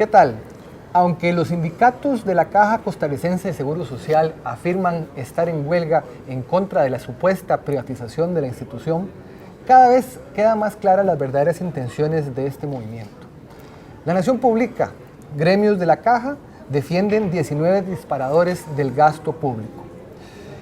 ¿Qué tal? Aunque los sindicatos de la Caja Costarricense de Seguro Social afirman estar en huelga en contra de la supuesta privatización de la institución, cada vez quedan más claras las verdaderas intenciones de este movimiento. La Nación publica, gremios de la Caja defienden 19 disparadores del gasto público.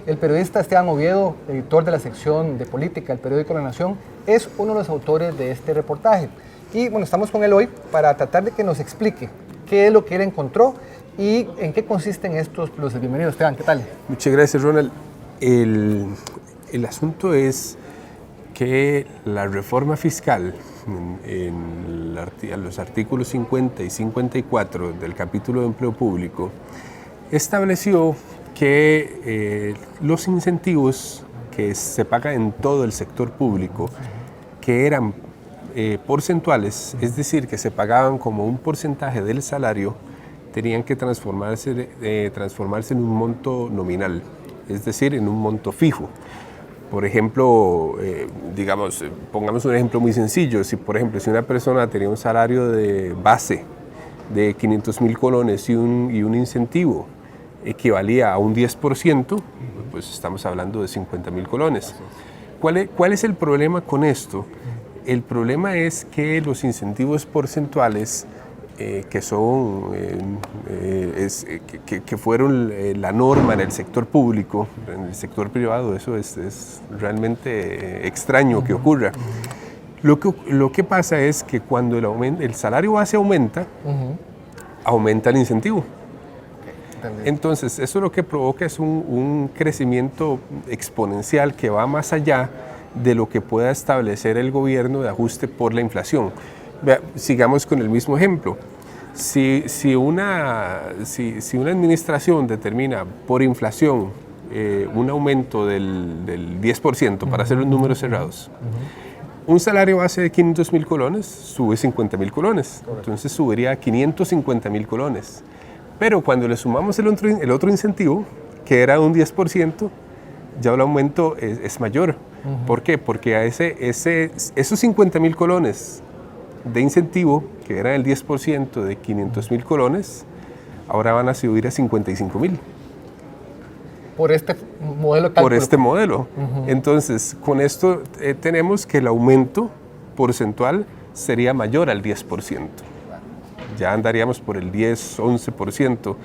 El periodista Esteban Oviedo, editor de la sección de política del periódico La Nación, es uno de los autores de este reportaje. Y bueno, estamos con él hoy para tratar de que nos explique qué es lo que él encontró y en qué consisten estos pluses. Bienvenido, Esteban, ¿qué tal? Muchas gracias, Ronald. El asunto es que la reforma fiscal en los artículos 50 y 54 del capítulo de empleo público estableció que los incentivos que se pagan en todo el sector público, que eran porcentuales, es decir, que se pagaban como un porcentaje del salario, tenían que transformarse en un monto nominal, es decir, en un monto fijo. Por ejemplo, pongamos un ejemplo muy sencillo. Si, por ejemplo, si una persona tenía un salario de base de 500,000 colones y un incentivo equivalía a un 10%, pues estamos hablando de 50,000 colones. ¿Cuál es el problema con esto? El problema es que los incentivos porcentuales que fueron la norma en el sector público, en el sector privado, eso es realmente extraño que ocurra. Lo que pasa es que cuando el salario base aumenta, aumenta el incentivo. Entonces, eso lo que provoca es un crecimiento exponencial que va más allá de lo que pueda establecer el gobierno de ajuste por la inflación. Sigamos con el mismo ejemplo. Si una administración determina por inflación un aumento del 10%, para hacer los números cerrados, un salario base de 500,000 colones sube 50,000 colones, entonces subiría a 550,000 colones. Pero cuando le sumamos el otro incentivo, que era un 10%, ya el aumento es mayor. ¿Por qué? Porque a esos 50,000 colones de incentivo, que eran el 10% de 500,000 colones, ahora van a subir a 55,000. Por este modelo de cálculo. Por este modelo. Entonces, con esto tenemos que el aumento porcentual sería mayor al 10%. Ya andaríamos por el 10, 11%.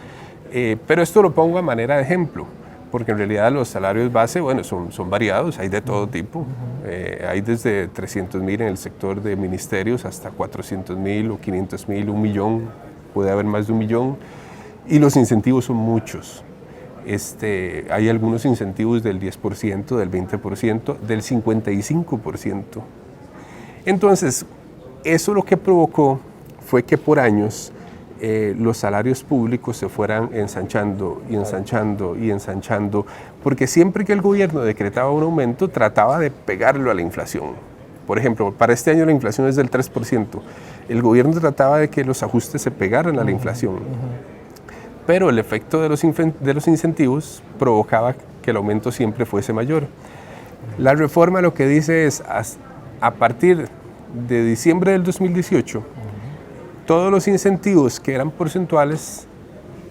Pero esto lo pongo a manera de ejemplo, porque en realidad los salarios base, bueno, son variados, hay de todo tipo. Hay desde 300,000 en el sector de ministerios hasta 400,000 o 500,000, 1,000,000, puede haber más de 1,000,000. Y los incentivos son muchos. Hay algunos incentivos del 10%, del 20%, del 55%. Entonces, eso lo que provocó fue que por años los salarios públicos se fueran ensanchando y ensanchando y ensanchando, porque siempre que el gobierno decretaba un aumento trataba de pegarlo a la inflación. Por ejemplo, para este año la inflación es del 3%. El gobierno trataba de que los ajustes se pegaran a la inflación, pero el efecto de los incentivos provocaba que el aumento siempre fuese mayor. La reforma lo que dice es, a partir de diciembre del 2018, todos los incentivos que eran porcentuales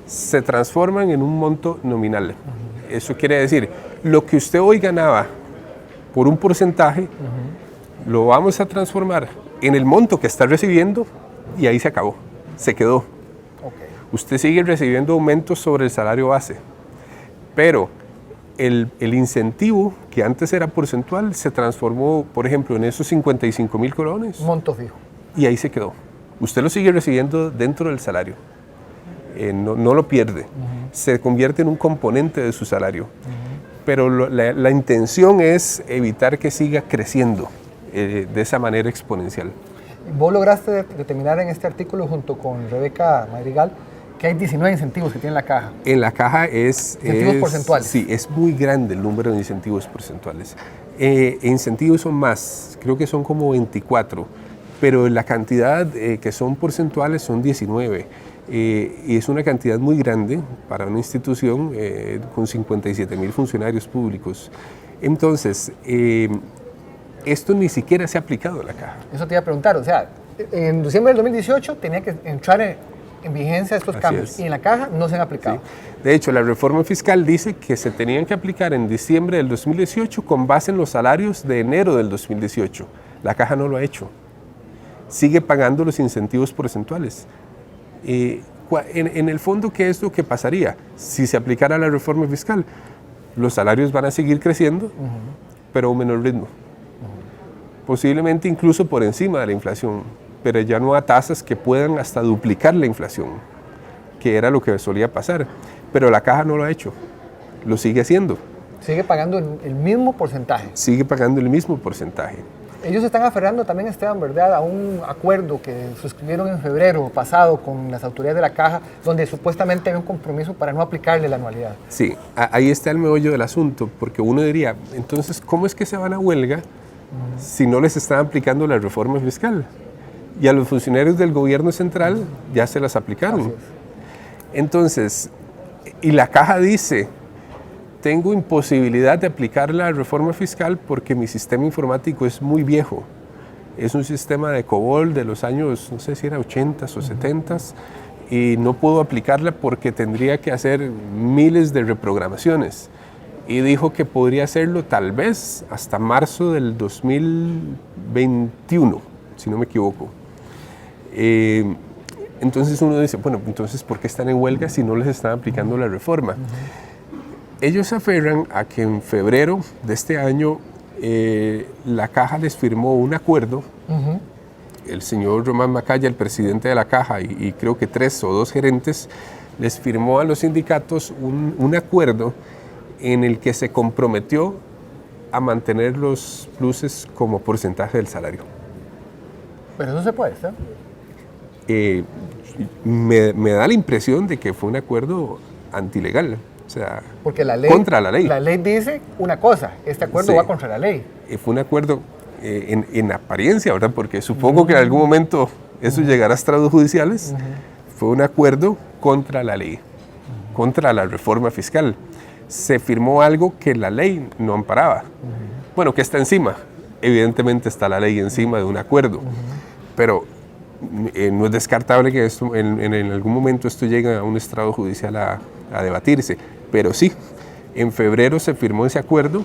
se transforman en un monto nominal. Eso quiere decir, lo que usted hoy ganaba por un porcentaje, lo vamos a transformar en el monto que está recibiendo y ahí se acabó, se quedó. Usted sigue recibiendo aumentos sobre el salario base, pero el incentivo que antes era porcentual se transformó, por ejemplo, en esos 55,000 colones. Monto fijo. Y ahí se quedó. Usted lo sigue recibiendo dentro del salario, no lo pierde, se convierte en un componente de su salario, pero la intención es evitar que siga creciendo de esa manera exponencial. Vos lograste determinar en este artículo junto con Rebeca Madrigal que hay 19 incentivos que tiene la Caja. En la Caja incentivos porcentuales. Sí, es muy grande el número de incentivos porcentuales. Incentivos son más, creo que son como 24. Pero la cantidad que son porcentuales son 19 y es una cantidad muy grande para una institución con 57,000 funcionarios públicos. Entonces, esto ni siquiera se ha aplicado a la Caja. Eso te iba a preguntar, o sea, en diciembre del 2018 tenía que entrar en vigencia estos Así cambios es. y en la caja no se han aplicado. Sí. De hecho, la reforma fiscal dice que se tenían que aplicar en diciembre del 2018 con base en los salarios de enero del 2018. La caja no lo ha hecho. Sigue pagando los incentivos porcentuales. En el fondo, ¿qué es lo que pasaría si se aplicara la reforma fiscal? Los salarios van a seguir creciendo, pero a un menor ritmo. Posiblemente incluso por encima de la inflación, pero ya no a tasas que puedan hasta duplicar la inflación, que era lo que solía pasar. Pero la caja no lo ha hecho, lo sigue haciendo. Sigue pagando el mismo porcentaje. Sigue pagando el mismo porcentaje. Ellos se están aferrando también, Esteban, ¿verdad?, a un acuerdo que suscribieron en febrero pasado con las autoridades de la caja, donde supuestamente hay un compromiso para no aplicarle la anualidad. Sí, ahí está el meollo del asunto, porque uno diría, entonces, ¿cómo es que se van a huelga si no les están aplicando la reforma fiscal? Y a los funcionarios del gobierno central ya se las aplicaron. Entonces, y la caja dice, tengo imposibilidad de aplicar la reforma fiscal porque mi sistema informático es muy viejo. Es un sistema de COBOL de los años, no sé si era 80s o 70s, y no puedo aplicarla porque tendría que hacer miles de reprogramaciones. Y dijo que podría hacerlo tal vez hasta marzo del 2021, si no me equivoco. Entonces uno dice, bueno, entonces ¿por qué están en huelga si no les están aplicando la reforma? Ellos se aferran a que en febrero de este año la Caja les firmó un acuerdo. El señor Román Macaya, el presidente de la Caja, y creo que 3 o 2 gerentes, les firmó a los sindicatos un acuerdo en el que se comprometió a mantener los pluses como porcentaje del salario. Pero eso se puede, ¿sí? Me da la impresión de que fue un acuerdo antilegal. O sea, porque la ley, contra la ley. La ley dice una cosa, este acuerdo Sí. va contra la ley. Fue un acuerdo en apariencia, ¿verdad? Porque supongo que en algún momento eso llegará a estrados judiciales. Fue un acuerdo contra la ley, contra la reforma fiscal. Se firmó algo que la ley no amparaba. Bueno, que está encima. Evidentemente está la ley encima de un acuerdo. Pero no es descartable que esto, en algún momento esto llegue a un estrado judicial a debatirse. Pero sí, en febrero se firmó ese acuerdo.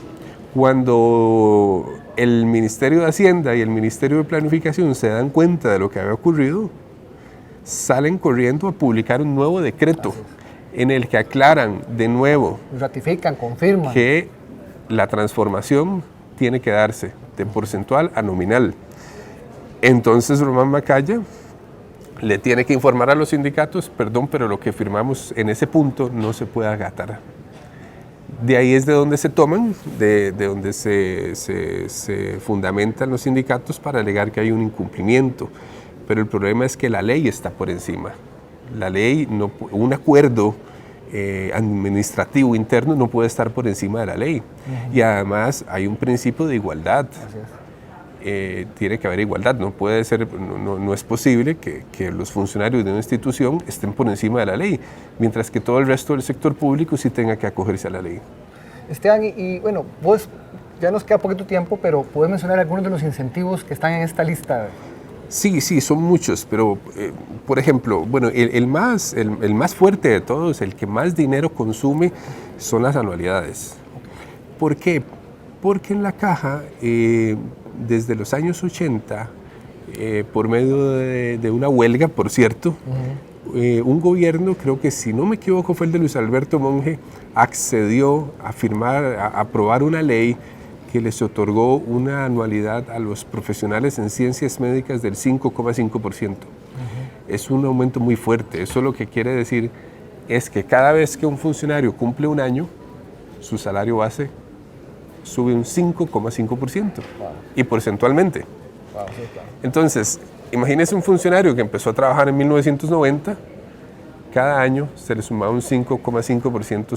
Cuando el Ministerio de Hacienda y el Ministerio de Planificación se dan cuenta de lo que había ocurrido, salen corriendo a publicar un nuevo decreto en el que aclaran de nuevo, ratifican, confirman que la transformación tiene que darse de porcentual a nominal. Entonces Román Macaya le tiene que informar a los sindicatos, perdón, pero lo que firmamos en ese punto no se puede acatar. De ahí es de donde se toman, de donde se fundamentan los sindicatos para alegar que hay un incumplimiento. Pero el problema es que la ley está por encima. La ley, un acuerdo administrativo interno no puede estar por encima de la ley. Y además hay un principio de igualdad. Tiene que haber igualdad, no puede ser, no es posible que los funcionarios de una institución estén por encima de la ley, mientras que todo el resto del sector público sí tenga que acogerse a la ley. Esteban, y bueno, vos ya nos queda poquito tiempo, pero ¿puedes mencionar algunos de los incentivos que están en esta lista? Sí, son muchos, pero por ejemplo, bueno, el más fuerte de todos, el que más dinero consume, son las anualidades. ¿Por qué? Porque en la Caja, desde los años 80, por medio de una huelga, por cierto, un gobierno, creo que si no me equivoco fue el de Luis Alberto Monge, accedió a aprobar una ley que les otorgó una anualidad a los profesionales en ciencias médicas del 5,5%. Es un aumento muy fuerte. Eso lo que quiere decir es que cada vez que un funcionario cumple un año, su salario base sube un 5,5% y porcentualmente. Entonces, imagínese un funcionario que empezó a trabajar en 1990, cada año se le sumaba un 5,5%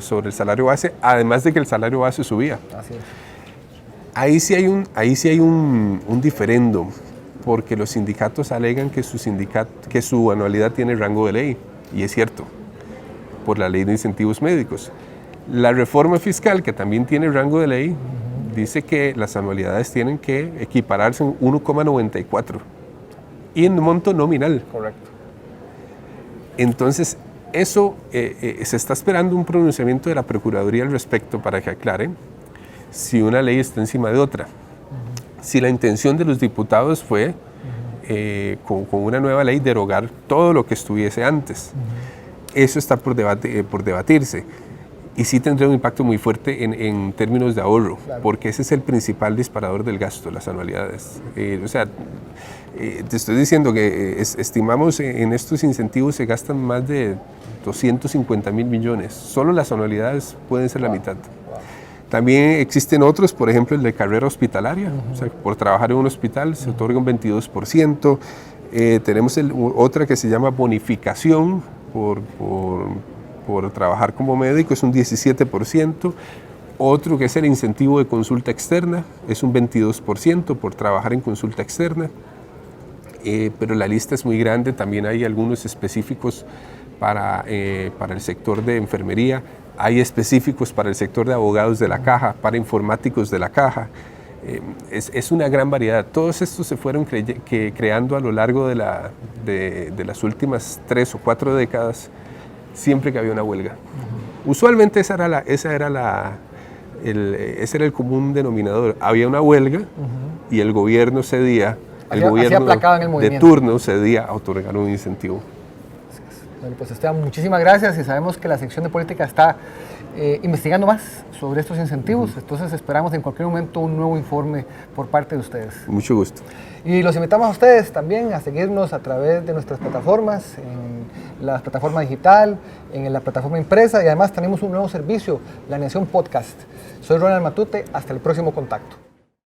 sobre el salario base, además de que el salario base subía. Así es. Ahí sí hay un diferendo, porque los sindicatos alegan que su anualidad tiene rango de ley, y es cierto, por la ley de incentivos médicos. La reforma fiscal, que también tiene rango de ley, dice que las anualidades tienen que equipararse en 1,94 y en monto nominal. Correcto. Entonces, eso se está esperando un pronunciamiento de la Procuraduría al respecto para que aclare si una ley está encima de otra. Si la intención de los diputados fue, con una nueva ley, derogar todo lo que estuviese antes. Eso está por debatirse. Y sí tendría un impacto muy fuerte en términos de ahorro, claro, porque ese es el principal disparador del gasto, las anualidades. Te estoy diciendo que estimamos en estos incentivos se gastan más de 250.000 millones. Solo las anualidades pueden ser la mitad. También existen otros, por ejemplo el de carrera hospitalaria, o sea, por trabajar en un hospital se otorga un 22%. Tenemos otra que se llama bonificación por trabajar como médico, es un 17%. Otro que es el incentivo de consulta externa, es un 22% por trabajar en consulta externa. Pero la lista es muy grande, también hay algunos específicos para el sector de enfermería, hay específicos para el sector de abogados de la caja, para informáticos de la caja. Es una gran variedad. Todos estos se fueron creando a lo largo de las últimas 3 o 4 décadas, siempre que había una huelga. Usualmente ese era el común denominador. Había una huelga y el gobierno cedía. El gobierno de turno cedía a otorgar un incentivo. Bueno, pues Esteban, muchísimas gracias, y sabemos que la sección de política está investigando más sobre estos incentivos, entonces esperamos en cualquier momento un nuevo informe por parte de ustedes. Mucho gusto. Y los invitamos a ustedes también a seguirnos a través de nuestras plataformas, en la plataforma digital, en la plataforma impresa, y además tenemos un nuevo servicio, La Nación Podcast. Soy Ronald Matute, hasta el próximo contacto.